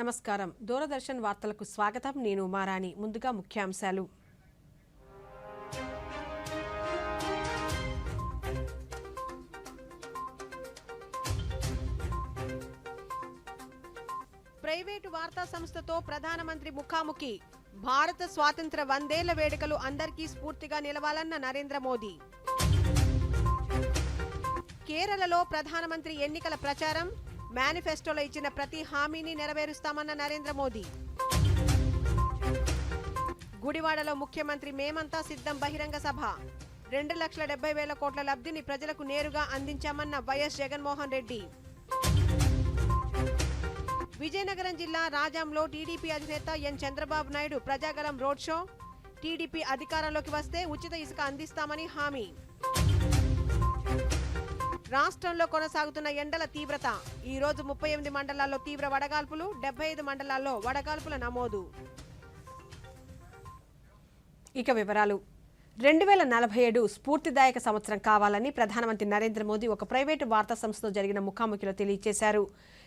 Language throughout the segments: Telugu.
నమస్కారం. దూరదర్శన్ వార్తలకు స్వాగతం. నేను ఉమారాణి. ముందుగా ముఖ్యాంశాలు. ప్రైవేటు వార్తా సంస్థతో ప్రధానమంత్రి ముఖాముఖి. భారత స్వాతంత్ర 100 ఏళ్ల వేడుకలు అందరికీ స్ఫూర్తిగా నిలవాలన్న నరేంద్ర మోదీ. కేరళలో ప్రధానమంత్రి ఎన్నికల ప్రచారం. మేనిఫెస్టోలో ఇచ్చిన ప్రతి హామీని నెరవేరుస్తామన్న నరేంద్ర మోదీ. గుడివాడలో ముఖ్యమంత్రి మేమంతా సిద్ధం బహిరంగ సభ. 2,70,000 కోట్ల లబ్ధిని ప్రజలకు నేరుగా అందించామన్న వైఎస్ జగన్మోహన్ రెడ్డి. విజయనగరం జిల్లా రాజాంలో టీడీపీ అధినేత N Chandrababu Naidu Prajagalam road show. TDP అధికారంలోకి వస్తే ఉచిత ఇసుక అందిస్తామని హామీ. రాష్ట్రంలో కొనసాగుతున్న ఎండల తీవ్రత. ఈ రోజు 38 మండలాల్లో తీవ్ర వడగాల్పులు, 75 మండలాల్లో వడగాల్పుల నమోదు. ఇక వివరాలు. 2047 స్ఫూర్తిదాయక సంవత్సరం కావాలని ప్రధానమంత్రి నరేంద్ర మోదీ ఒక ప్రైవేటు వార్తా సంస్థతో జరిగిన ముఖాముఖిలో తెలియజేశారు.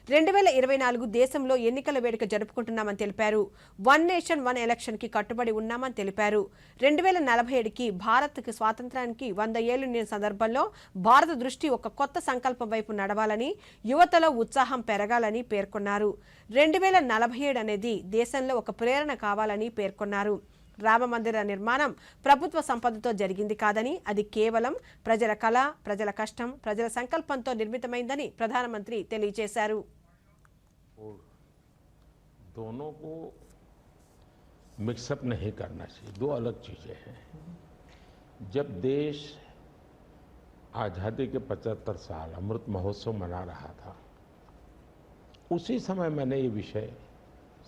2024 దేశంలో ఎన్నికల వేడుక జరుపుకుంటున్నామని తెలిపారు. 1 నేషన్ 1 ఎలక్షన్ కి కట్టుబడి ఉన్నామని తెలిపారు. 2047కి భారత్కి స్వాతంత్రానికి 100 ఏళ్లు నిండిన సందర్భంలో భారత దృష్టి ఒక కొత్త సంకల్పం వైపు నడవాలని, యువతలో ఉత్సాహం పెరగాలని పేర్కొన్నారు. 2047 అనేది దేశంలో ఒక ప్రేరణ కావాలని పేర్కొన్నారు. రామ మందిర నిర్మాణం ప్రభుత్వ సంపదతో జరిగింది కాదని, అది కేవలం ప్రజల కళ, ప్రజల కష్టం, ప్రజల సంకల్పంతో నిర్మితమైందని ప్రధానమంత్రి తెలియజేశారు. दोनों को मिक्सअप नहीं करना चाहिए, दो अलग चीजें हैं। जब देश आज़ादी के 75 साल अमृत महोत्सव मना रहा था, उसी समय मैंने ये विषय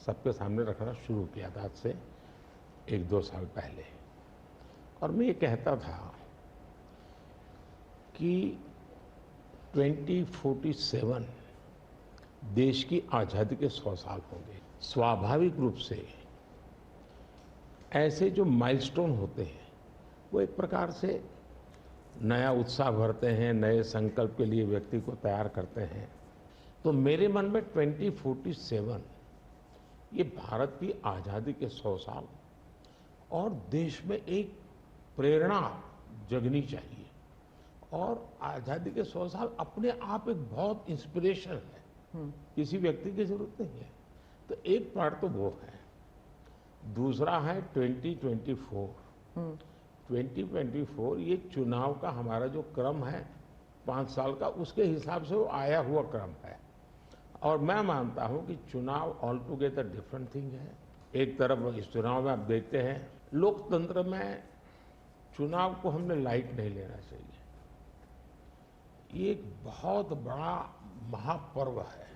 सबके सामने रखना शुरू किया था, आज से 1-2 साल पहले। और मैं ये कहता था कि 2047 देश की आज़ादी के 100 साल होंगे। स्वाभाविक रूप से ऐसे जो माइलस्टोन होते हैं वो एक प्रकार से नया उत्साह भरते हैं, नए संकल्प के लिए व्यक्ति को तैयार करते हैं। तो मेरे मन में 2047 ये भारत की आज़ादी के 100 साल और देश में एक प्रेरणा जगनी चाहिए। और आज़ादी के 100 साल अपने आप एक बहुत इंस्पिरेशन है, किसी व्यक्ति की जरूरत नहीं है। तो एक पार्ट तो वो है। दूसरा है 2024। 2024 ये चुनाव का हमारा जो क्रम है 5 साल का, उसके हिसाब से वो आया हुआ क्रम है। और मैं मानता हूं कि चुनाव ऑल टुगेदर डिफरेंट थिंग है। एक तरफ इस चुनाव में आप देखते हैं, लोकतंत्र में चुनाव को हमने लाइट नहीं लेना चाहिए। ये एक बहुत बड़ा महापर्व है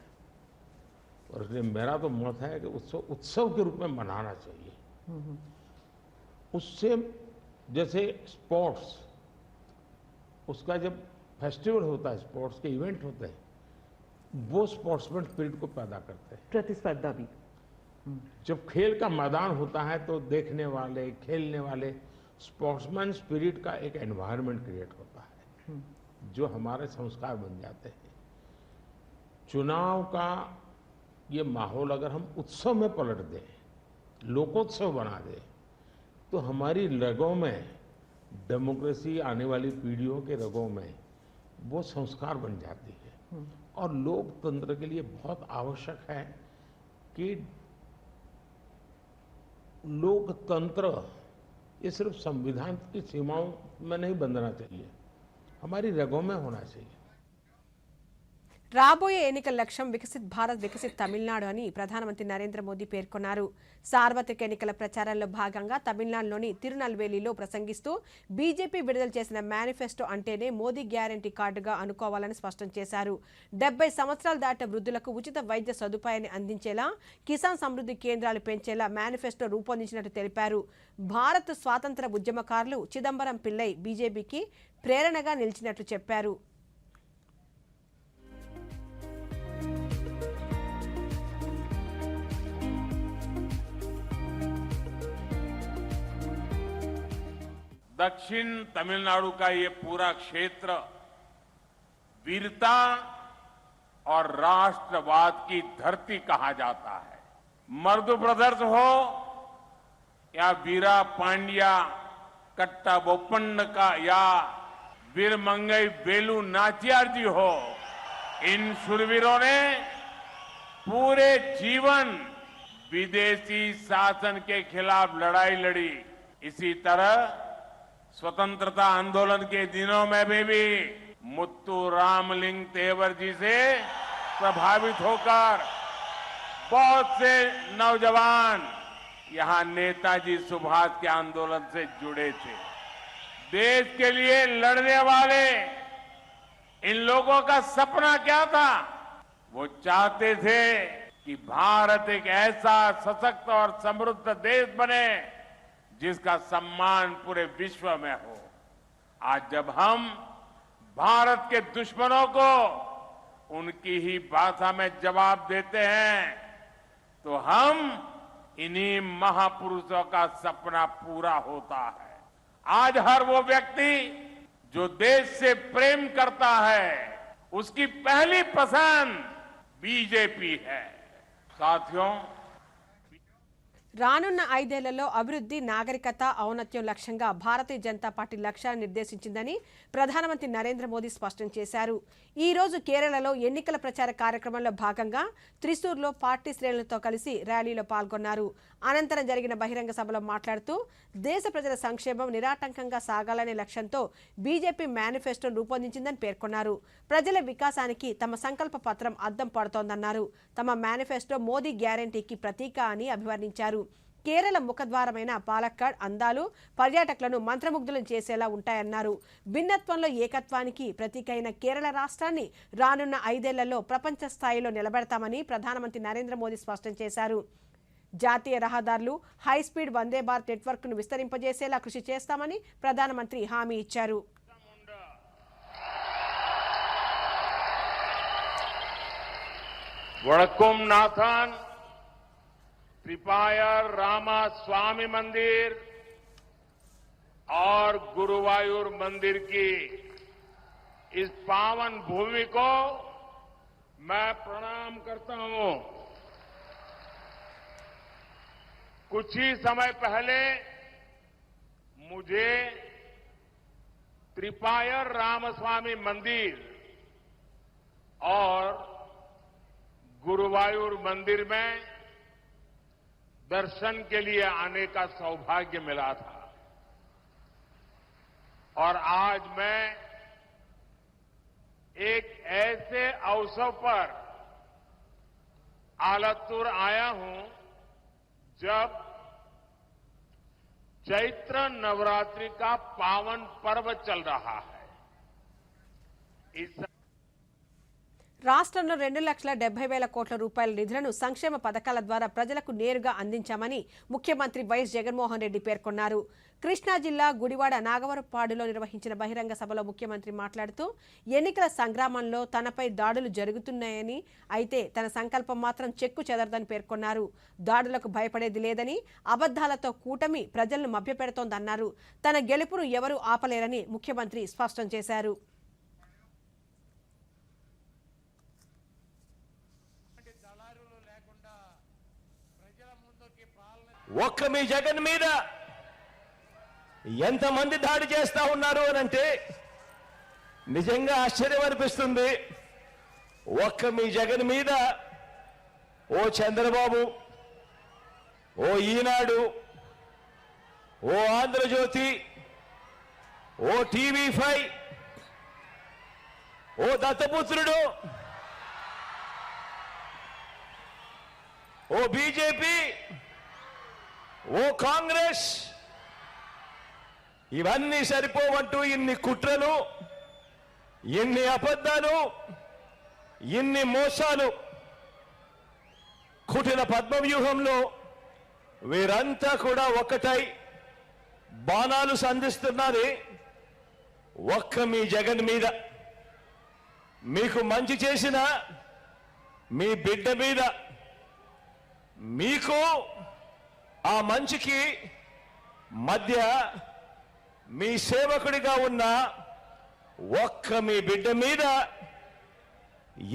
और इसलिए मेरा तो मत है कि उत्सव के रूप में मनाना चाहिए। उससे जैसे स्पोर्ट्स, उसका जब फेस्टिवल होता है, स्पोर्ट्स के इवेंट होते हैं, वो स्पोर्ट्समैन स्पिरिट को पैदा करते हैं, प्रतिस्पर्धा भी। जब खेल का मैदान होता है तो देखने वाले, खेलने वाले, स्पोर्ट्समैन स्पिरिट का एक एनवायरनमेंट क्रिएट होता है जो हमारे संस्कार बन जाते हैं। चुनाव का ये माहौल अगर हम उत्सव में पलट दें, लोकोत्सव बना दें, तो हमारी रगों में डेमोक्रेसी, आने वाली पीढ़ियों के रगों में वो संस्कार बन जाती है। और लोकतंत्र के लिए बहुत आवश्यक है कि लोकतंत्र ये सिर्फ संविधान की सीमाओं में नहीं बंधना चाहिए, हमारी रगों में होना चाहिए। రాబోయే ఎన్నికల లక్ష్యం వికసిత్ భారత్, వికసిత్ తమిళనాడు అని ప్రధానమంత్రి నరేంద్ర మోదీ పేర్కొన్నారు. సార్వత్రిక ఎన్నికల ప్రచారంలో భాగంగా తమిళనాడులోని తిరునల్వేలిలో ప్రసంగిస్తూ బీజేపీ విడుదల చేసిన మేనిఫెస్టో అంటేనే మోదీ గ్యారంటీ కార్డుగా అనుకోవాలని స్పష్టం చేశారు. 70 సంవత్సరాలు దాటిన వృద్ధులకు ఉచిత వైద్య సదుపాయాన్ని అందించేలా, కిసాన్ సమృద్ధి కేంద్రాలు పెంచేలా మేనిఫెస్టో రూపొందించినట్టు తెలిపారు. భారత్ స్వాతంత్ర ఉద్యమకారులు చిదంబరం పిల్లై బీజేపీకి ప్రేరణగా నిలిచినట్లు చెప్పారు. दक्षिण तमिलनाडु का ये पूरा क्षेत्र वीरता और राष्ट्रवाद की धरती कहा जाता है। मर्दु ब्रदर्स हो या वीरा पांड्या कट्टा बोपन्न का या वीर मंगई वेलू नाचियार जी हो, इन शूरवीरों ने पूरे जीवन विदेशी शासन के खिलाफ लड़ाई लड़ी। इसी तरह स्वतंत्रता आंदोलन के दिनों में भी मुत्तू रामलिंग तेवर जी से प्रभावित होकर बहुत से नौजवान यहां नेताजी सुभाष के आंदोलन से जुड़े थे। देश के लिए लड़ने वाले इन लोगों का सपना क्या था? वो चाहते थे कि भारत एक ऐसा सशक्त और समृद्ध देश बने जिसका सम्मान पूरे विश्व में हो। आज जब हम भारत के दुश्मनों को उनकी ही भाषा में जवाब देते हैं तो हम इन्हीं महापुरुषों का सपना पूरा होता है। आज हर वो व्यक्ति जो देश से प्रेम करता है उसकी पहली पसंद बीजेपी है। साथियों, రానున్న 5 ఏళ్లలో అభివృద్ధి, నాగరికత, ఔన్నత్యం లక్ష్యంగా భారతీయ జనతా పార్టీ లక్ష్యాన్ని నిర్దేశించిందని ప్రధానమంత్రి నరేంద్ర మోదీ స్పష్టం చేశారు. ఈ రోజు కేరళలో ఎన్నికల ప్రచార కార్యక్రమంలో భాగంగా త్రిశూర్లో పార్టీ శ్రేణులతో కలిసి ర్యాలీలో పాల్గొన్నారు. అనంతరం జరిగిన బహిరంగ సభలో మాట్లాడుతూ దేశ ప్రజల సంక్షేమం నిరాటంకంగా సాగాలనే లక్ష్యంతో బీజేపీ మేనిఫెస్టోను రూపొందించిందని పేర్కొన్నారు. ప్రజల వికాసానికి తమ సంకల్ప పత్రం అద్దం పడుతోందన్నారు. తమ మేనిఫెస్టో మోదీ గ్యారంటీకి ప్రతీక అని అభివర్ణించారు. కేరళ ముఖద్వారమైన పాలక్కాడ్ అందాలు పర్యాటకులను మంత్రముగ్ధులను చేసేలా ఉంటాయన్నారు. భిన్నత్వంలో ఏకత్వానికి ప్రతీకైన కేరళ రాష్ట్రాన్ని రానున్న 5 ఏళ్లలో ప్రపంచ స్థాయిలో నిలబెడతామని ప్రధానమంత్రి నరేంద్ర మోదీ స్పష్టం చేశారు. జాతీయ రహదారులు, హైస్పీడ్ వందే భారత్ నెట్వర్క్ను విస్తరింపజేసేలా కృషి చేస్తామని ప్రధానమంత్రి హామీ ఇచ్చారు. वड़कुमनाथन, त्रिपायर रामास्वामी मंदिर और गुरुवायूर मंदिर की इस पावन भूमि को मैं प्रणाम करता हूं। कुछ ही समय पहले मुझे त्रिपायर रामस्वामी मंदिर और गुरुवायूर मंदिर में दर्शन के लिए आने का सौभाग्य मिला था और आज मैं एक ऐसे अवसर पर आलतूर आया हूं जब चैत्र नवरात्रि का पावन पर्व चल रहा है। इस రాష్ట్రంలో 2,70,000 కోట్ల రూపాయల నిధులను సంక్షేమ పథకాల ద్వారా ప్రజలకు నేరుగా అందించామని ముఖ్యమంత్రి వైఎస్ జగన్మోహన్ రెడ్డి పేర్కొన్నారు. కృష్ణా జిల్లా గుడివాడ నాగవరపాడులో నిర్వహించిన బహిరంగ సభలో ముఖ్యమంత్రి మాట్లాడుతూ ఎన్నికల సంగ్రామంలో తనపై దాడులు జరుగుతున్నాయని, అయితే తన సంకల్పం మాత్రం చెక్కు చెదరదని పేర్కొన్నారు. దాడులకు భయపడేది లేదని, అబద్దాలతో కూటమి ప్రజలను మభ్యపెడుతోందన్నారు. తన గెలుపును ఎవరూ ఆపలేరని ముఖ్యమంత్రి స్పష్టం చేశారు. ఒక్క మీ జగన్ మీద ఎంతమంది దాడి చేస్తా ఉన్నారు అనంటే నిజంగా ఆశ్చర్యం అనిపిస్తుంది. ఒక్క మీ జగన్ మీద ఓ చంద్రబాబు, ఓ ఈనాడు, ఓ ఆంధ్రజ్యోతి, ఓ టీవీ5, ఓ దత్తపుత్రుడు, ఓ బీజేపీ, ఓ కాంగ్రెస్, ఇవన్నీ సరిపోవంటూ ఇన్ని కుట్రలు, ఇన్ని అబద్ధాలు, ఇన్ని మోసాలు, కుటిల పద్మవ్యూహంలో వీరంతా కూడా ఒక్కటై బాణాలు సంధిస్తున్నది ఒక్క మీ జగన్ మీద. మీకు మంచి చేసిన మీ బిడ్డ మీద, మీకు ఆ మంచికి మధ్య మీ సేవకుడిగా ఉన్న ఒక్క మీ బిడ్డ మీద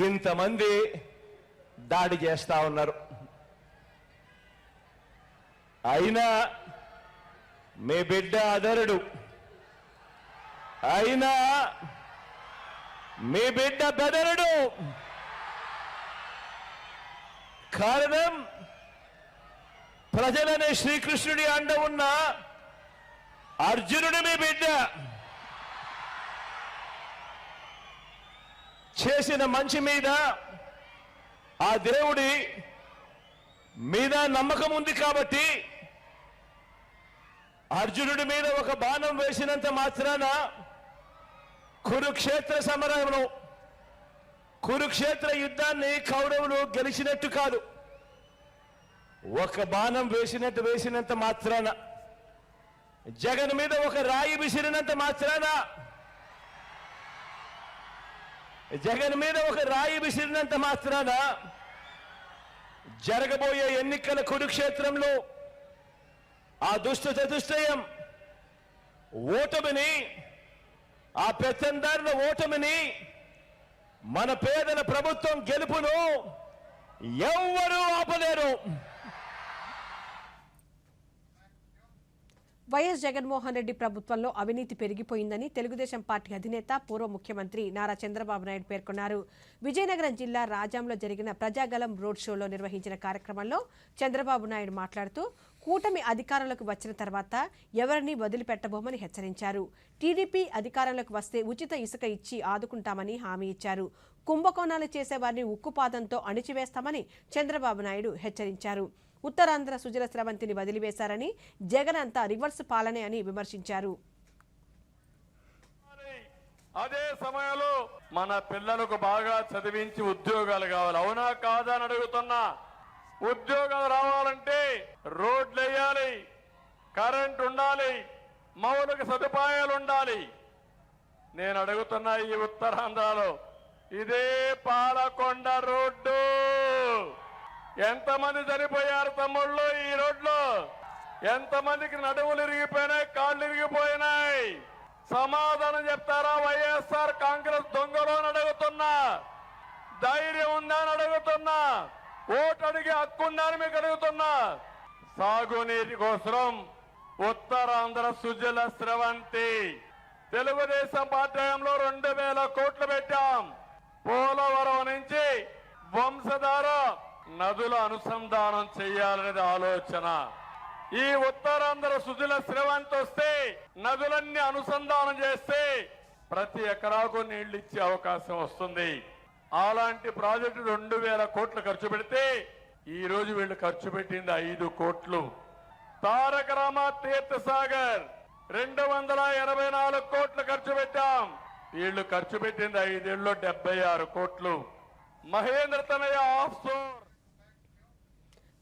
ఇంతమంది దాడి చేస్తా ఉన్నారు. అయినా మీ బిడ్డ అదరుడు, అయినా మీ బిడ్డ బెదరుడు. కారణం ప్రజలనే శ్రీకృష్ణుడి అండ ఉన్న అర్జునుడు మీ బిడ్డ. చేసిన మంచి మీద ఆ దేవుడి మీద నమ్మకం ఉంది కాబట్టి అర్జునుడి మీద ఒక బాణం వేసినంత మాత్రాన కురుక్షేత్ర సమరంలో కురుక్షేత్ర యుద్ధాన్ని కౌరవులు గెలిచినట్టు కాదు. ఒక బాణం వేసినంత మాత్రాన, జగన్ మీద ఒక రాయి విసిరినంత మాత్రాన, జగన్ మీద ఒక రాయి విసిరినంత మాత్రాన జరగబోయే ఎన్నికల కురుక్షేత్రంలో ఆ దుష్ట చతుష్టయం ఓటమిని, ఆ పెత్తందారుల ఓటమిని, మన పేదల ప్రభుత్వం గెలుపును ఎవ్వరూ ఆపలేరు. వైఎస్ జగన్మోహన్ రెడ్డి ప్రభుత్వంలో అవినీతి పెరిగిపోయిందని తెలుగుదేశం పార్టీ అధినేత పూర్వ ముఖ్యమంత్రి నారా చంద్రబాబు నాయుడు పేర్కొన్నారు. విజయనగరం జిల్లా రాజాంలో జరిగిన ప్రజాగలం రోడ్ షోలో నిర్వహించిన కార్యక్రమంలో చంద్రబాబు నాయుడు మాట్లాడుతూ కూటమి అధికారంలోకి వచ్చిన తర్వాత ఎవరిని వదిలిపెట్టబోమని హెచ్చరించారు. టీడీపీ అధికారంలోకి వస్తే ఉచిత ఇసుక ఇచ్చి ఆదుకుంటామని హామీ ఇచ్చారు. కుంభకోణాలు చేసేవారిని ఉక్కుపాదంతో అణిచివేస్తామని చంద్రబాబు నాయుడు హెచ్చరించారు. ఉత్తరాంధ్ర సుజల స్రవంతిని వదిలివేశారని, జగన్ అంతా రివర్స్ పాలనే అని విమర్శించారు. అదే సమయంలో మన పిల్లలకు బాగా చదివించి ఉద్యోగాలు కావాలి. అవునా కాదా అని అడుగుతున్నా. ఉద్యోగాలు రావాలంటే రోడ్లు వేయాలి, కరెంట్ ఉండాలి, మౌలిక సదుపాయాలు ఉండాలి. నేను అడుగుతున్నా, ఈ ఉత్తరాంధ్రలో ఇదే పాలకొండ రోడ్డు ఎంతమంది చనిపోయారు తమ్ముళ్ళు? ఈ రోడ్లో ఎంతమందికి నడుములు ఇరిగిపోయినాయి, కాళ్ళు ఇరిగిపోయినాయి? సమాధానం చెప్తారా? వైఎస్ఆర్ కాంగ్రెస్ దొంగలు అని అడుగుతున్నా. ధైర్యం ఉందా అని అడుగుతున్నా. ఓటు అడిగే హక్కు ఉందా అని మీకు అడుగుతున్నా. సాగునీటి కోసం ఉత్తరాంధ్ర సుజల స్రవంతి తెలుగుదేశం పార్టీ హయాంలో 2000 కోట్లు పెట్టాం. పోలవరం నుంచి వంశధార నదుల అనుసంధానం చేయాలనేది ఆలోచన. ఈ ఉత్తరాంధ్ర సుజల స్రవంతి వస్తే నదులన్నీ అనుసంధానం చేస్తే ప్రతి ఎకరాకు నీళ్లు ఇచ్చే అవకాశం వస్తుంది. అలాంటి ప్రాజెక్టు 2000 కోట్లు ఖర్చు పెడితే ఈ రోజు వీళ్ళు ఖర్చు పెట్టింది 5 కోట్లు. తారక రామ తీర్థ సాగర్ 284 కోట్లు ఖర్చు పెట్టాం. వీళ్ళు ఖర్చు పెట్టింది 5 ఏళ్ళలో 76 కోట్లు. మహేంద్ర తనయ ఆఫ్షోర్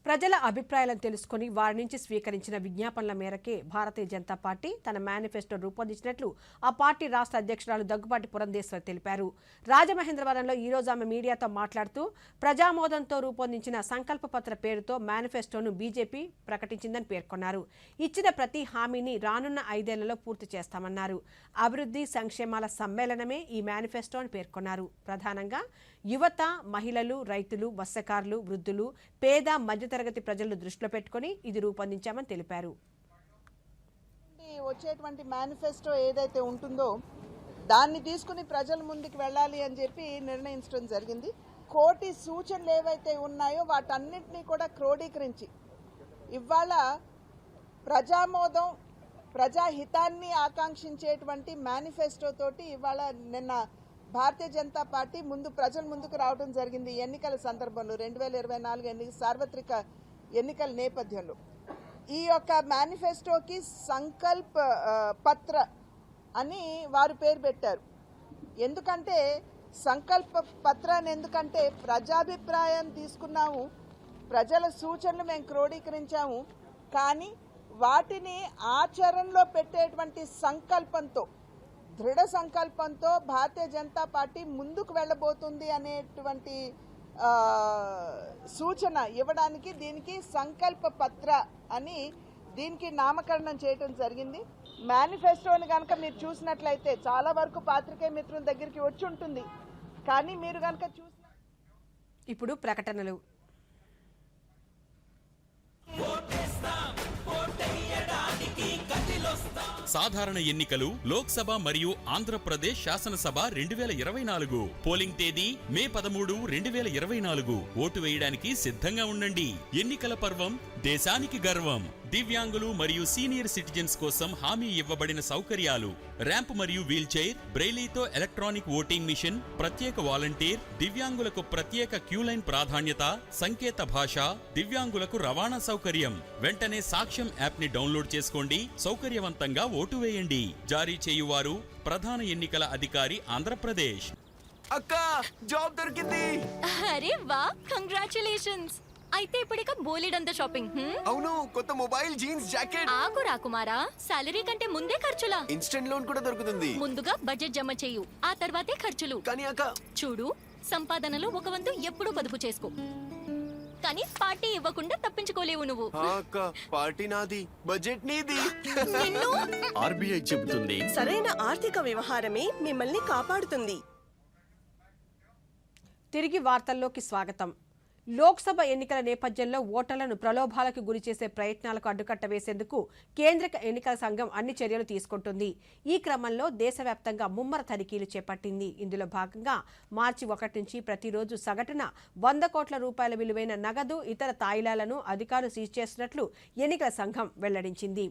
ప్రజల అభిప్రాయాలను తెలుసుకుని వారి నుంచి స్వీకరించిన విజ్ఞాపనల మేరకే భారతీయ జనతా పార్టీ తన మేనిఫెస్టో రూపొందించినట్లు ఆ పార్టీ రాష్ట్ర అధ్యక్షురాలు దగ్గుబాటి పురంధేశ్వరి తెలిపారు. రాజమహేంద్రవరంలో ఈ రోజు ఆమె మీడియాతో మాట్లాడుతూ ప్రజామోదంతో రూపొందించిన సంకల్ప పత్ర పేరుతో మేనిఫెస్టోను బీజేపీ ప్రకటించిందని పేర్కొన్నారు. ఇచ్చిన ప్రతి హామీని రానున్న 5 ఏళ్లలో పూర్తి చేస్తామన్నారు. అభివృద్ధి సంక్షేమాల సమ్మేళనమే ఈ మేనిఫెస్టో అని పేర్కొన్నారు. ప్రధానంగా యువత, మహిళలు, రైతులు, మత్స్యకారులు, వృద్ధులు, పేద మధ్యతరగతి ప్రజలను దృష్టిలో పెట్టుకుని ఇది రూపొందించామని తెలిపారు. వచ్చేటువంటి మేనిఫెస్టో ఏదైతే ఉంటుందో దాన్ని తీసుకుని ప్రజల ముందుకు వెళ్ళాలి అని చెప్పి నిర్ణయించడం జరిగింది. కోటి సూచనలు ఏవైతే ఉన్నాయో వాటన్నిటినీ కూడా క్రోడీకరించి ఇవాళ ప్రజామోదం, ప్రజాహితాన్ని ఆకాంక్షించేటువంటి మేనిఫెస్టో తోటి ఇవాళ నిన్న భారతీయ జనతా పార్టీ ప్రజల ముందుకు రావడం జరిగింది. ఎన్నికల సందర్భంలో 2024 సార్వత్రిక ఎన్నికల నేపథ్యంలో ఈ యొక్క మేనిఫెస్టోకి సంకల్ప పత్ర అని వారు పేరు పెట్టారు. ఎందుకంటే సంకల్ప పత్రాన్ని ఎందుకంటే ప్రజాభిప్రాయం తీసుకున్నాము, ప్రజల సూచనలు మేము క్రోడీకరించాము, కానీ వాటిని ఆచరణలో పెట్టేటువంటి సంకల్పంతో, దృఢ సంకల్పంతో భారతీయ జనతా పార్టీ ముందుకు వెళ్ళబోతుంది అనేటువంటి సూచన ఇవ్వడానికి దీనికి సంకల్ప పత్ర అని దీనికి నామకరణం చేయడం జరిగింది. మేనిఫెస్టోని కనుక మీరు చూసినట్లయితే చాలా వరకు పాత్రికేయ మిత్రుల దగ్గరికి వచ్చి ఉంటుంది, కానీ మీరు కనుక ఇప్పుడు ప్రకటనలు. సాధారణ ఎన్నికలు లోక్సభ మరియు ఆంధ్రప్రదేశ్ శాసనసభ 2024 పోలింగ్ తేదీ మే 13, 2024. ఓటు వేయడానికి సిద్ధంగా ఉండండి. ఎన్నికల పర్వం దేశానికి గర్వం. దివ్యాంగులు మరియు సీనియర్ సిటిజన్స్ కోసం హామీ ఇవ్వబడిన సౌకర్యాలు: ర్యాంప్ మరియు వీల్ చైర్, బ్రెయిలీతో ఎలక్ట్రానిక్ ఓటింగ్ మిషన్, ప్రత్యేక వాలంటీర్, దివ్యాంగులకు ప్రత్యేక క్యూలైన్ ప్రాధాన్యత, సంకేత భాష, దివ్యాంగులకు రవాణా సౌకర్యం. వెంటనే సాక్ష్యం యాప్ ని డౌన్లోడ్ చేసుకోండి. సౌకర్యవంతంగా ఓటు వేయండి. జారీ చేయువారు ప్రధాన ఎన్నికల అధికారి, ఆంధ్రప్రదేశ్. అక్క, జాబ్ దొరికింది. అరే వా, కంగ్రాచులేషన్స్. అయితే ఇప్పుడిక బోలెడంత షాపింగ్. అవును, కొత్త మొబైల్, జీన్స్, జాకెట్. ఆగు రాకుమారా, సాలరీ కంటే ముందే ఖర్చులా? ఇన్స్టెంట్ లోన్ కూడా దొరుకుతుంది. ముందుగా బడ్జెట్ జమ చేయు, ఆ తర్వాతే ఖర్చులు. కానీ అక్క, చూడు, సంపాదనలో ఒక వంతు ఎప్పుడూ పొదుపు చేసుకో, కానీ పార్టీ ఇవ్వకుండా తప్పించుకోలేవు నువ్వు. అక్క, పార్టీ నాది, బడ్జెట్ నీది. ఆర్బీఐ చెబుతుంది, సరైన ఆర్థిక వ్యవహారమే మిమ్మల్ని కాపాడుతుంది. తిరిగి వార్తల్లోకి స్వాగతం. లోక్సభ ఎన్నికల నేపథ్యంలో ఓటర్లను ప్రలోభాలకు గురిచేసే ప్రయత్నాలకు అడ్డుకట్ట వేసేందుకు కేంద్ర ఎన్నికల సంఘం అన్ని చర్యలు తీసుకుంటుంది. ఈ క్రమంలో దేశవ్యాప్తంగా ముమ్మర తనిఖీలు చేపట్టింది. ఇందులో భాగంగా మార్చి 1 నుంచి ప్రతిరోజు సగటున 100 కోట్ల రూపాయల విలువైన నగదు, ఇతర తాయిలాలను అధికారులు సీజ్ చేస్తున్నట్లు ఎన్నికల సంఘం వెల్లడించింది.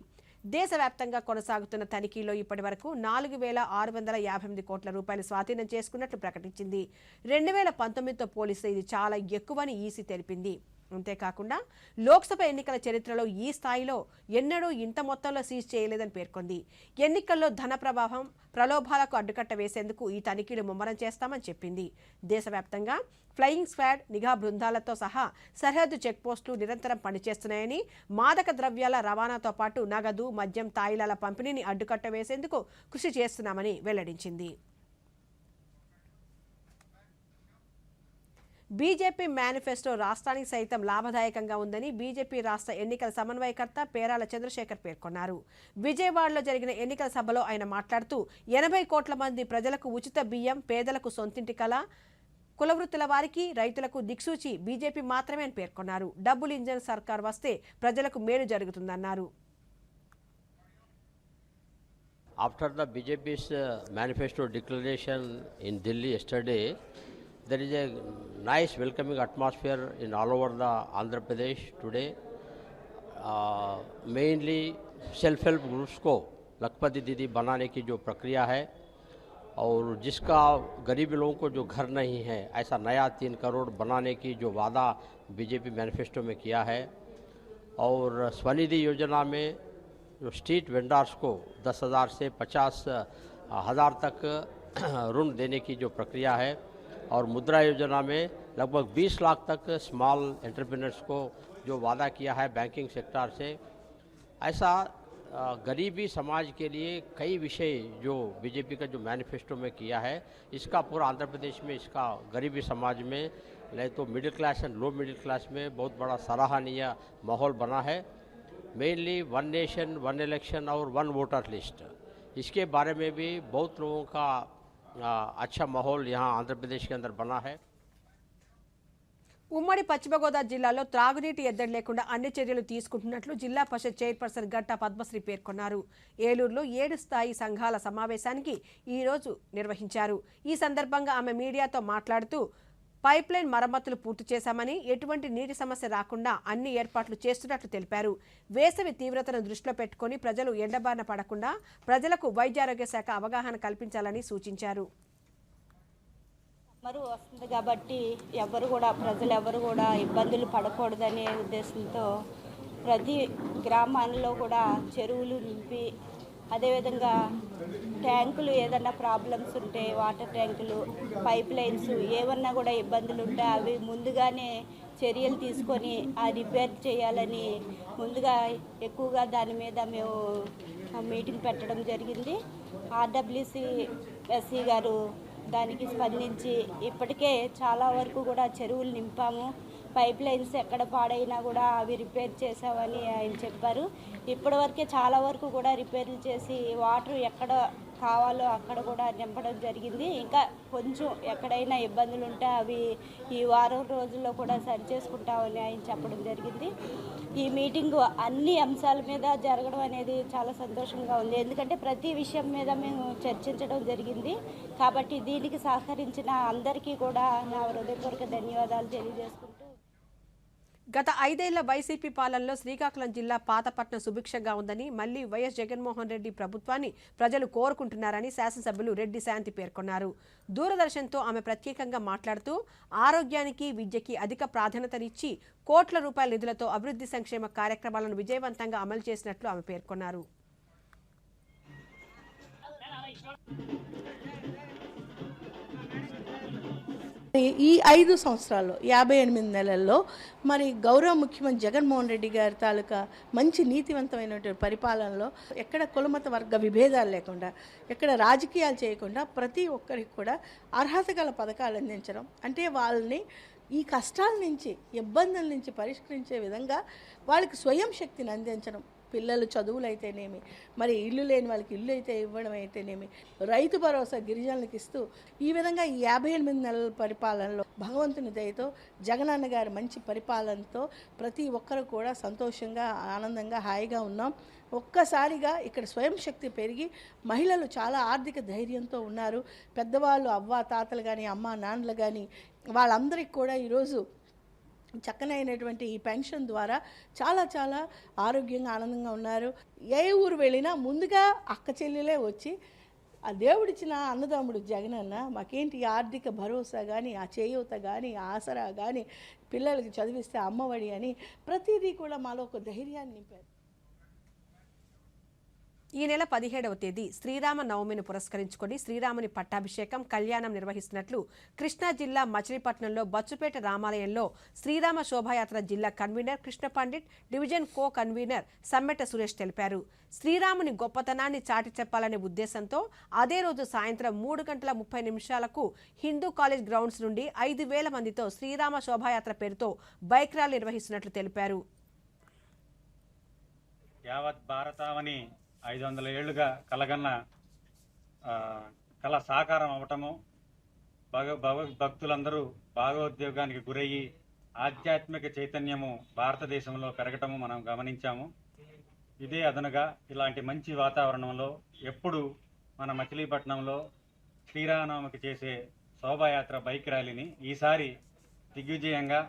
దేశవ్యాప్తంగా కొనసాగుతున్న తనిఖీలో ఇప్పటి వరకు 4,658 కోట్ల రూపాయలు స్వాధీనం చేసుకున్నట్లు ప్రకటించింది. 2019తో పోలిస్తే ఇది చాలా ఎక్కువని ఈసీ తెలిపింది. అంతేకాకుండా లోక్సభ ఎన్నికల చరిత్రలో ఈ స్థాయిలో ఎన్నడూ ఇంత మొత్తంలో సీజ్ చేయలేదని పేర్కొంది. ఎన్నికల్లో ధన ప్రవాహం, ప్రలోభాలకు అడ్డుకట్ట వేసేందుకు ఈ తనిఖీలు ముమ్మరం చేస్తామని చెప్పింది. దేశవ్యాప్తంగా ఫ్లయింగ్ స్క్వాడ్, నిఘా బృందాలతో సహా సరిహద్దు చెక్పోస్టులు నిరంతరం పనిచేస్తున్నాయని, మాదక ద్రవ్యాల రవాణాతో పాటు నగదు, మద్యం, తాయిలాల పంపిణీని అడ్డుకట్ట వేసేందుకు కృషి చేస్తున్నామని వెల్లడించింది. బీజేపీ మేనిఫెస్టో రాష్ట్రానికి సైతం లాభదాయకంగా ఉందని బీజేపీ రాష్ట్ర ఎన్నికల సమన్వయకర్త పేరాల చంద్రశేఖర్ పేర్కొన్నారు. విజయవాడలో జరిగిన ఎన్నికల సభలో ఆయన మాట్లాడుతూ 80 కోట్ల మంది ప్రజలకు ఉచిత బియ్యం, పేదలకు సొంతింటి కల, కులవృత్తుల వారికి, రైతులకు దిక్సూచి బీజేపీ మాత్రమే అని పేర్కొన్నారు. డబుల్ ఇంజన్ సర్కార్ వస్తే ప్రజలకు మేలు జరుగుతుందన్నారు. After the BJP's manifesto declaration in Delhi yesterday, there is a nice welcoming atmosphere in all over the Andhra Pradesh today. Mainly self-help groups को लखपति दीदी बनाने की जो प्रक्रिया है और जिसका गरीब लोगों को जो घर नहीं है, ऐसा नया 3 करोड़ बनाने की जो वादा बीजेपी मैनिफेस्टो में किया है, और स्वनिधि योजना में जो स्ट्रीट वेंडर्स को 10,000 से 50,000 तक ऋण देने की जो प्रक्रिया है, और मुद्रा योजना में लगभग 20 लाख तक स्मॉल एंटरप्रेन्योर्स को जो वादा किया है बैंकिंग सेक्टर से, ऐसा गरीबी समाज के लिए कई विषय जो बीजेपी का जो मैनिफेस्टो में किया है, इसका पूरा आंध्र प्रदेश में इसका गरीबी समाज में नहीं तो middle class and low middle class में बहुत बड़ा सराहनीय माहौल बना है. मेनली 1 नेशन 1 इलेक्शन और 1 वोटर लिस्ट, इसके बारे में भी बहुत लोगों का अच्छा माहौल यहाँ आंध्र प्रदेश के अंदर बना है. ఉమ్మడి పశ్చిమ గోదావరి జిల్లాలో త్రాగునీటి ఎద్దడి లేకుండా అన్ని చర్యలు తీసుకుంటున్నట్లు జిల్లా పరిషత్ చైర్పర్సన్ గట్టా పద్మశ్రీ పేర్కొన్నారు. ఏలూరులో 7 స్థాయి సంఘాల సమావేశానికి ఈ రోజు నిర్వహించారు. ఈ సందర్భంగా ఆమె మీడియాతో మాట్లాడుతూ పైప్లైన్ మరమ్మతులు పూర్తి చేశామని, ఎటువంటి నీటి సమస్య రాకుండా అన్ని ఏర్పాట్లు చేస్తున్నట్లు తెలిపారు. వేసవి తీవ్రతను దృష్టిలో పెట్టుకుని ప్రజలు ఎండబారిన పడకుండా ప్రజలకు వైద్యారోగ్య శాఖ అవగాహన కల్పించాలని సూచించారు. మరు వస్తుంది కాబట్టి ప్రజలు ఎవరు కూడా ఇబ్బందులు పడకూడదనే ఉద్దేశంతో ప్రతి గ్రామాల్లో కూడా చెరువులు నింపి, అదేవిధంగా ట్యాంకులు ఏదన్నా ప్రాబ్లమ్స్ ఉంటే వాటర్ ట్యాంకులు, పైప్ లైన్స్ ఏమన్నా కూడా ఇబ్బందులు ఉంటే అవి ముందుగానే చర్యలు తీసుకొని ఆ రిపేర్ చేయాలని ముందుగా ఎక్కువగా దాని మీద మేము మీటింగ్ పెట్టడం జరిగింది. RWCSC గారు దానికి స్పందించి ఇప్పటికే చాలా వరకు కూడా చెరువులు నింపాము, పైప్ లైన్స్ ఎక్కడ పాడైనా కూడా అవి రిపేర్ చేసామని ఆయన చెప్పారు. ఇప్పటివరకే చాలా వరకు కూడా రిపేర్లు చేసి వాటర్ ఎక్కడ కావాలో అక్కడ కూడా నింపడం జరిగింది. ఇంకా కొంచెం ఎక్కడైనా ఇబ్బందులు ఉంటే అవి ఈ వారం రోజుల్లో కూడా సరి చేసుకుంటామని ఆయన చెప్పడం జరిగింది. ఈ మీటింగు అన్ని అంశాల మీద జరగడం అనేది చాలా సంతోషంగా ఉంది. ఎందుకంటే ప్రతి విషయం మీద మేము చర్చించడం జరిగింది. కాబట్టి దీనికి సహకరించిన అందరికీ కూడా నా హృదయపూర్వక ధన్యవాదాలు తెలియజేసుకుంటూ, గత 5 ఏళ్ల వైసీపీ పాలనలో శ్రీకాకుళం జిల్లా పాతపట్నం సుభిక్షంగా ఉందని, మళ్లీ వైఎస్ జగన్మోహన్ రెడ్డి ప్రభుత్వాన్ని ప్రజలు కోరుకుంటున్నారని శాసనసభ్యులు రెడ్డి శాంతి పేర్కొన్నారు. దూరదర్శన్తో ఆమె ప్రత్యేకంగా మాట్లాడుతూ ఆరోగ్యానికి, విద్యకి అధిక ప్రాధాన్యతనిచ్చి కోట్ల రూపాయల నిధులతో అభివృద్ధి సంక్షేమ కార్యక్రమాలను విజయవంతంగా అమలు చేసినట్లు ఆమె పేర్కొన్నారు. ఈ 5 సంవత్సరాల్లో 58 నెలల్లో మరి గౌరవ ముఖ్యమంత్రి జగన్మోహన్ రెడ్డి గారి తాలూకా మంచి నీతివంతమైనటువంటి పరిపాలనలో ఎక్కడ కులమత వర్గ విభేదాలు లేకుండా, ఎక్కడ రాజకీయాలు చేయకుండా ప్రతి ఒక్కరికి కూడా అర్హత గల పథకాలు అందించడం, అంటే వాళ్ళని ఈ కష్టాల నుంచి, ఇబ్బందుల నుంచి పరిష్కరించే విధంగా వాళ్ళకి స్వయం శక్తిని అందించడం, పిల్లలు చదువులు అయితేనేమి, మరి ఇల్లు లేని వాళ్ళకి ఇల్లు అయితే ఇవ్వడం అయితేనేమి, రైతు భరోసా గిరిజనులకు ఇస్తూ ఈ విధంగా ఈ 58 నెలల పరిపాలనలో భగవంతుని దయతో, జగనన్న గారి మంచి పరిపాలనతో ప్రతి ఒక్కరు కూడా సంతోషంగా, ఆనందంగా, హాయిగా ఉన్నాం. ఒక్కసారిగా ఇక్కడ స్వయం శక్తి పెరిగి మహిళలు చాలా ఆర్థిక ధైర్యంతో ఉన్నారు. పెద్దవాళ్ళు, అవ్వ తాతలు కానీ, అమ్మ నాన్నలు కానీ, వాళ్ళందరికీ కూడా ఈరోజు చక్కనైనటువంటి ఈ పెన్షన్ ద్వారా చాలా చాలా ఆరోగ్యంగా, ఆనందంగా ఉన్నారు. ఏ ఊరు వెళ్ళినా ముందుగా అక్క చెల్లెలే వచ్చి ఆ దేవుడిచ్చిన అన్నదమ్ముడు జగనన్న మాకేంటి ఆర్థిక భరోసా కానీ, ఆ చేయూత కానీ, ఆసరా కానీ, పిల్లలకి చదివిస్తే అమ్మఒడి అని ప్రతిదీ కూడా మాలో ఒక ధైర్యాన్ని నింపారు. ఈ నెల 17వ తేదీ శ్రీరామ నవమిని పురస్కరించుకొని శ్రీరాముని పట్టాభిషేకం, కళ్యాణం నిర్వహిస్తున్నట్లు కృష్ణా జిల్లా మచిలీపట్నంలో బచ్చుపేట రామాలయంలో శ్రీరామ శోభాయాత్ర జిల్లా convener Krishna Pandit, division co convener Sammeta Suresh తెలిపారు. శ్రీరాముని గొప్పతనాన్ని చాటి చెప్పాలనే ఉద్దేశంతో అదే రోజు సాయంత్రం 3:30 హిందూ కాలేజ్ గ్రౌండ్స్ నుండి 5,000 మందితో శ్రీరామ శోభాయాత్ర పేరుతో బైక్ ర్యాలీ నిర్వహిస్తున్నట్లు తెలిపారు. యావత్ భారతావని 500 ఏళ్లుగా కలగన్న కళ సాకారం అవటము, భక్తులందరూ భాగోద్యోగానికి గురయ్యి ఆధ్యాత్మిక చైతన్యము భారతదేశంలో పెరగటము మనం గమనించాము. ఇదే అదనుగా ఇలాంటి మంచి వాతావరణంలో ఎప్పుడు మన మచిలీపట్నంలో శ్రీరామనవమికి చేసే శోభాయాత్ర బైక్ ర్యాలీని ఈసారి దిగ్విజయంగా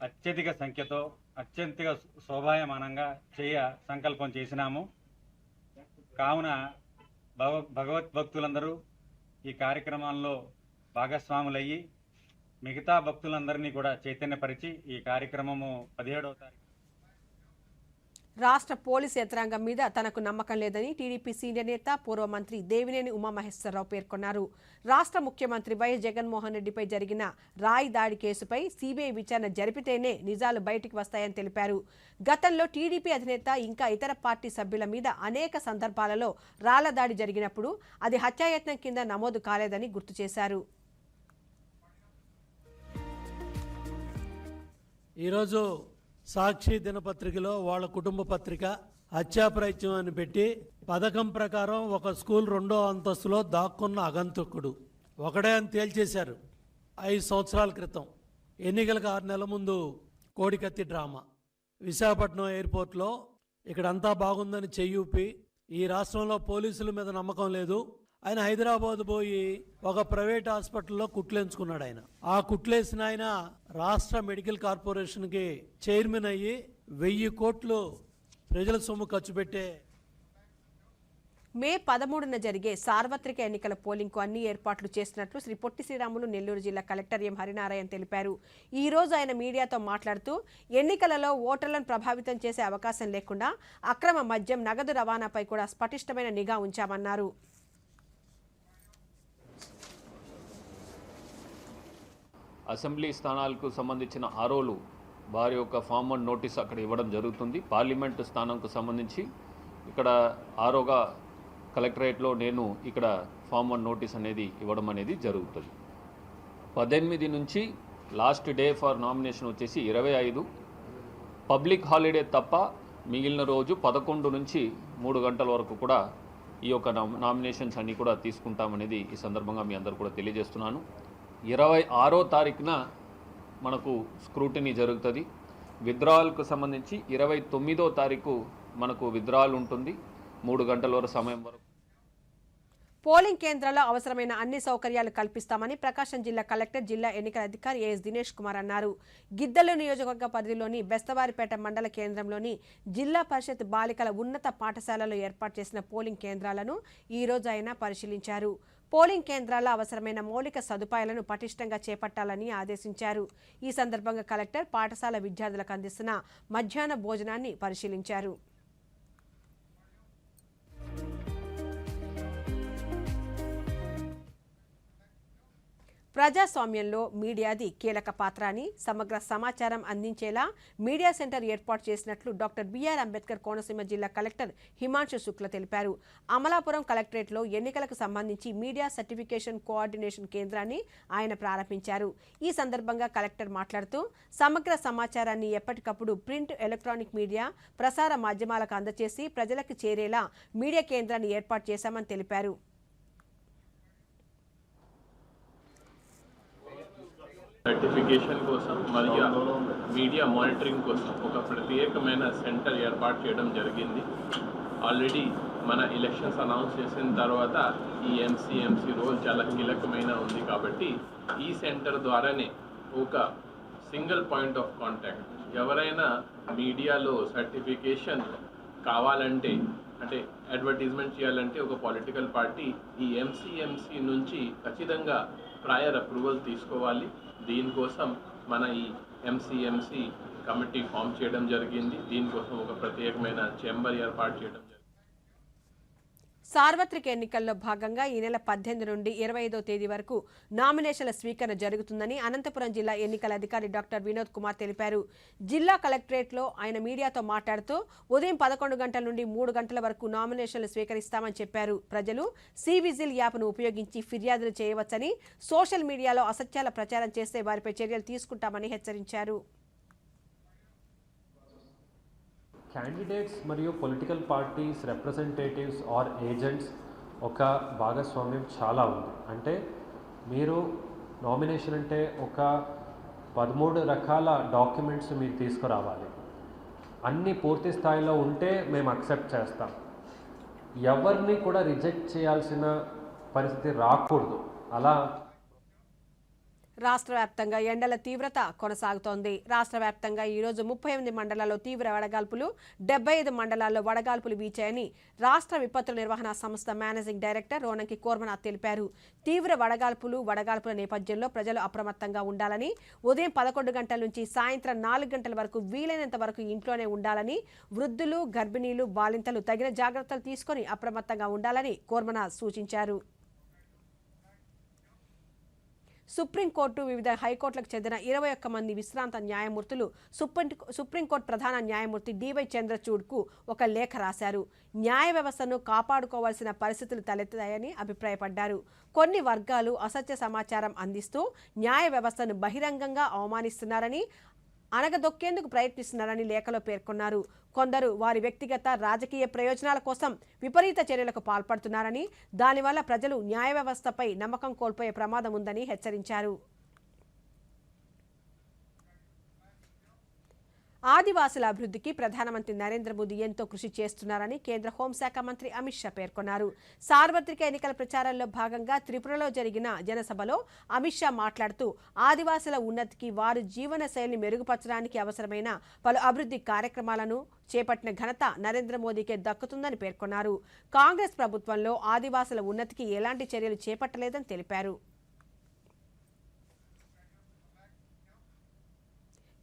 అత్యధిక సంఖ్యతో అత్యంత శోభాయమానంగా చేయ సంకల్పం చేసినాము. కావున భగవద్భక్తులందరూ ఈ కార్యక్రమాల్లో భాగస్వాములయ్యి మిగతా భక్తులందరినీ కూడా చైతన్యపరిచి ఈ కార్యక్రమము 17వ తారీఖు. రాష్ట్ర పోలీసు యంత్రాంగం మీద తనకు నమ్మకం లేదని టీడీపీ సీనియర్ నేత, పూర్వ మంత్రి దేవినేని ఉమామహేశ్వరరావు పేర్కొన్నారు. రాష్ట్ర ముఖ్యమంత్రి వైఎస్ జగన్మోహన్ రెడ్డిపై జరిగిన రాయి దాడి కేసుపై సీబీఐ విచారణ జరిపితేనే నిజాలు బయటికి వస్తాయని తెలిపారు. గతంలో టీడీపీ అధినేత ఇంకా ఇతర పార్టీ సభ్యుల మీద అనేక సందర్భాలలో రాళ్ల దాడి జరిగినప్పుడు అది హత్యాయత్నం కింద నమోదు కాలేదని గుర్తు చేశారు. ఈరోజు సాక్షి దినపత్రికలో వాళ్ళ కుటుంబ పత్రిక హత్యా ప్రయత్నం అని పెట్టి పథకం ప్రకారం ఒక స్కూల్ 2వ అంతస్తులో దాక్కున్న అగంతకుడు ఒకడే అని తేల్చేశారు. 5 సంవత్సరాల క్రితం ఎన్నికలకు 6 నెలల ముందు కోడికత్తి డ్రామా విశాఖపట్నం ఎయిర్పోర్ట్లో ఇక్కడంతా బాగుందని చెయ్యూపి ఈ రాష్ట్రంలో పోలీసుల మీద నమ్మకం లేదు, ఆయన హైదరాబాద్ పోయి ఒక ప్రైవేట్ హాస్పిటల్లో కుట్లేంచుకున్నాడు. ఆ కుట్లేసిన ఆయన రాష్ట్ర మెడికల్ కార్పొరేషన్కి చైర్మన్ అయ్యి 1000 కోట్లు ప్రజల సొమ్ము ఖర్చు పెట్టే. మే 13న జరిగే సార్వత్రిక ఎన్నికల పోలింగ్కు అన్ని ఏర్పాట్లు చేసినట్లు శ్రీ పొట్టి శ్రీరాములు నెల్లూరు జిల్లా కలెక్టర్ ఎం హరినారాయణ తెలిపారు. ఈ రోజు ఆయన మీడియాతో మాట్లాడుతూ ఎన్నికలలో ఓటర్లను ప్రభావితం చేసే అవకాశం లేకుండా అక్రమ మద్యం, నగదు రవాణాపై కూడా పటిష్టమైన నిఘా ఉంచామన్నారు. అసెంబ్లీ స్థానాలకు సంబంధించిన ఆరోలు వారి యొక్క ఫామ్ 1 నోటీస్ అక్కడ ఇవ్వడం జరుగుతుంది. పార్లమెంటు స్థానంకు సంబంధించి ఇక్కడ ఆరోగా కలెక్టరేట్లో నేను ఇక్కడ ఫామ్ 1 నోటీస్ అనేది ఇవ్వడం అనేది జరుగుతుంది. 18 నుంచి లాస్ట్ డే ఫర్ నామినేషన్ వచ్చేసి 25. పబ్లిక్ హాలిడే తప్ప మిగిలిన రోజు 11 నుంచి 3 గంటల వరకు కూడా ఈ యొక్క నామినేషన్స్ అన్నీ కూడా తీసుకుంటామనేది ఈ సందర్భంగా మీ అందరూ కూడా తెలియజేస్తున్నాను. 26వ తారీఖున మనకు స్క్రూటినీ జరుగుతుంది. విత్డ్రావల్కు సంబంధించి 29వ తారీఖు మనకు విత్డ్రావల్ ఉంటుంది. 3 గంటల వరకు సమయం వరకు పోలింగ్ కేంద్రాల్లో అవసరమైన అన్ని సౌకర్యాలు కల్పిస్తామని ప్రకాశం జిల్లా కలెక్టర్, జిల్లా ఎన్నికల అధికారి ఏఎస్ దినేష్ కుమార్ అన్నారు. గిద్దలు నియోజకవర్గ పరిధిలోని బెస్తవారిపేట మండల కేంద్రంలోని జిల్లా పరిషత్ బాలికల ఉన్నత పాఠశాలలో ఏర్పాటు చేసిన పోలింగ్ కేంద్రాలను ఈ రోజు ఆయన పరిశీలించారు. పోలింగ్ కేంద్రాల్లో అవసరమైన మౌలిక సదుపాయాలను పటిష్టంగా చేపట్టాలని ఆదేశించారు. ఈ సందర్భంగా కలెక్టర్ పాఠశాల విద్యార్థులకు అందిస్తున్న మధ్యాహ్న భోజనాన్ని పరిశీలించారు. ప్రజాస్వామ్యంలో మీడియాది కీలక పాత్ర అని, సమగ్ర సమాచారం అందించేలా మీడియా సెంటర్ ఏర్పాటు చేసినట్లు డాక్టర్ బిఆర్ అంబేద్కర్ కోనసీమ జిల్లా కలెక్టర్ హిమాంశు శుక్ల తెలిపారు. అమలాపురం కలెక్టరేట్లో ఎన్నికలకు సంబంధించి మీడియా సర్టిఫికేషన్ కోఆర్డినేషన్ కేంద్రాన్ని ఆయన ప్రారంభించారు. ఈ సందర్భంగా కలెక్టర్ మాట్లాడుతూ సమగ్ర సమాచారాన్ని ఎప్పటికప్పుడు ప్రింట్, ఎలక్ట్రానిక్ మీడియా, ప్రసార మాధ్యమాలకు అందజేసి ప్రజలకు చేరేలా మీడియా కేంద్రాన్ని ఏర్పాటు చేశామని తెలిపారు. సర్టిఫికేషన్ కోసం మరియు మీడియా మానిటరింగ్ కోసం ఒక ప్రత్యేకమైన సెంటర్ ఏర్పాటు చేయడం జరిగింది. ఆల్రెడీ మన ఎలక్షన్స్ అనౌన్స్ చేసిన తర్వాత ఈ ఎంసీ రోల్ చాలా కీలకమైన ఉంది కాబట్టి ఈ సెంటర్ ద్వారానే ఒక సింగిల్ పాయింట్ ఆఫ్ కాంటాక్ట్ ఎవరైనా మీడియాలో సర్టిఫికేషన్ కావాలంటే అంటే అడ్వర్టైజ్మెంట్ చేయాలంటే ఒక పొలిటికల్ పార్టీ ఈ ఎంసీ నుంచి ఖచ్చితంగా ప్రయర్ అప్రూవల్ తీసుకోవాలి. దీనికోసం మన ఈ ఎంసీ కమిటీ ఫామ్ చేయడం జరిగింది. దీనికోసం ఒక ప్రత్యేకమైన చేంబర్ ఏర్పాటు చేయడం జరిగింది. సార్వత్రిక ఎన్నికల్లో భాగంగా ఈ నెల 18 నుండి 25వ తేదీ వరకు నామినేషన్ల స్వీకరణ జరుగుతుందని అనంతపురం జిల్లా ఎన్నికల అధికారి డాక్టర్ వినోద్ కుమార్ తెలిపారు. జిల్లా కలెక్టరేట్లో ఆయన మీడియాతో మాట్లాడుతూ ఉదయం 11 గంటల నుండి 3 గంటల వరకు నామినేషన్లు స్వీకరిస్తామని చెప్పారు. ప్రజలు సివిజిల్ యాప్ను ఉపయోగించి ఫిర్యాదులు చేయవచ్చని, సోషల్ మీడియాలో అసత్యాల ప్రచారం చేస్తే వారిపై చర్యలు తీసుకుంటామని హెచ్చరించారు. క్యాండిడేట్స్ మరియు political parties representatives or agents ఒక భాగస్వామ్యం చాలా ఉంది. అంటే మీరు నామినేషన్ అంటే ఒక 13 రకాల డాక్యుమెంట్స్ మీరు తీసుకురావాలి. అన్నీ పూర్తి స్థాయిలో ఉంటే మేము అక్సెప్ట్ చేస్తాం. ఎవరిని కూడా రిజెక్ట్ చేయాల్సిన పరిస్థితి రాకూడదు. అలా రాష్ట్ర వ్యాప్తంగా ఎండల తీవ్రత కొనసాగుతోంది. రాష్ట్ర వ్యాప్తంగా ఈరోజు 38 మండలాల్లో తీవ్ర వడగాల్పులు, 75 మండలాల్లో వడగాల్పులు వీచాయని రాష్ట్ర విపత్తుల నిర్వహణ సంస్థ మేనేజింగ్ డైరెక్టర్ రోనంకి కోర్మనాథ్ తెలిపారు. తీవ్ర వడగాల్పుల నేపథ్యంలో ప్రజలు అప్రమత్తంగా ఉండాలని, ఉదయం 11 గంటల నుంచి సాయంత్రం 4 గంటల వరకు వీలైనంత వరకు ఇంట్లోనే ఉండాలని, వృద్ధులు, గర్భిణీలు, బాలింతలు తగిన జాగ్రత్తలు తీసుకొని అప్రమత్తంగా ఉండాలని కోర్మనాథ్ సూచించారు. సుప్రీంకోర్టు, వివిధ హైకోర్టులకు చెందిన 21 మంది విశ్రాంత న్యాయమూర్తులు సుప్రీంకోర్టు ప్రధాన న్యాయమూర్తి డివై చంద్రచూడ్కు ఒక లేఖ రాశారు. న్యాయ వ్యవస్థను కాపాడుకోవాల్సిన పరిస్థితులు తలెత్తాయని అభిప్రాయపడ్డారు. కొన్ని వర్గాలు అసత్య సమాచారం అందిస్తూ న్యాయ వ్యవస్థను బహిరంగంగా అవమానిస్తున్నారని, అనగదొక్కేందుకు ప్రయత్నిస్తున్నారని లేఖలో పేర్కొన్నారు. కొందరు వారి వ్యక్తిగత రాజకీయ ప్రయోజనాల కోసం విపరీత చర్యలకు పాల్పడుతున్నారని, దానివల్ల ప్రజలు న్యాయ వ్యవస్థపై నమ్మకం కోల్పోయే ప్రమాదం ఉందని హెచ్చరించారు. ఆదివాసుల అభివృద్ధికి ప్రధానమంత్రి నరేంద్ర మోదీ ఎంతో కృషి చేస్తున్నారని కేంద్ర హోంశాఖ మంత్రి అమిత్ షా పేర్కొన్నారు. సార్వత్రిక ఎన్నికల ప్రచారంలో భాగంగా త్రిపురలో జరిగిన జనసభలో అమిత్ షా మాట్లాడుతూ ఆదివాసుల ఉన్నతికి, వారి జీవన శైలిని మెరుగుపరచడానికి అవసరమైన పలు అభివృద్ధి కార్యక్రమాలను చేపట్టిన ఘనత నరేంద్ర మోదీకే దక్కుతుందని పేర్కొన్నారు. కాంగ్రెస్ ప్రభుత్వంలో ఆదివాసుల ఉన్నతికి ఎలాంటి చర్యలు చేపట్టలేదని తెలిపారు.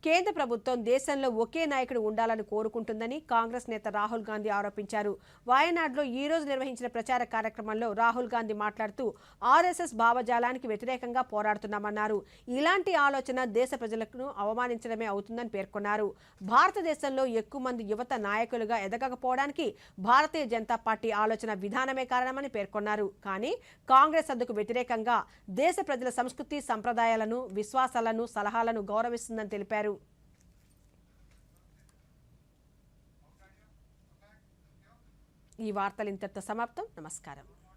కేంద్ర ప్రభుత్వం దేశంలో ఒకే నాయకుడు ఉండాలని కోరుకుంటుందని కాంగ్రెస్ నేత రాహుల్ గాంధీ ఆరోపించారు. వాయనాడ్లో ఈ రోజు నిర్వహించిన ప్రచార కార్యక్రమంలో రాహుల్ గాంధీ మాట్లాడుతూ ఆర్ఎస్ఎస్ భావజాలానికి వ్యతిరేకంగా పోరాడుతున్నామన్నారు. ఇలాంటి ఆలోచన దేశ ప్రజలకు అవమానించడమే అవుతుందని పేర్కొన్నారు. భారతదేశంలో ఎక్కువ మంది యువత నాయకులుగా ఎదగకపోవడానికి భారతీయ జనతా పార్టీ ఆలోచన విధానమే కారణమని పేర్కొన్నారు. కానీ కాంగ్రెస్ అందుకు వ్యతిరేకంగా దేశ ప్రజల సంస్కృతి, సంప్రదాయాలను, విశ్వాసాలను, సలహాలను గౌరవిస్తుందని తెలిపారు. ఈ వార్తలు ఇంతటితో సమాప్తం. నమస్కారం.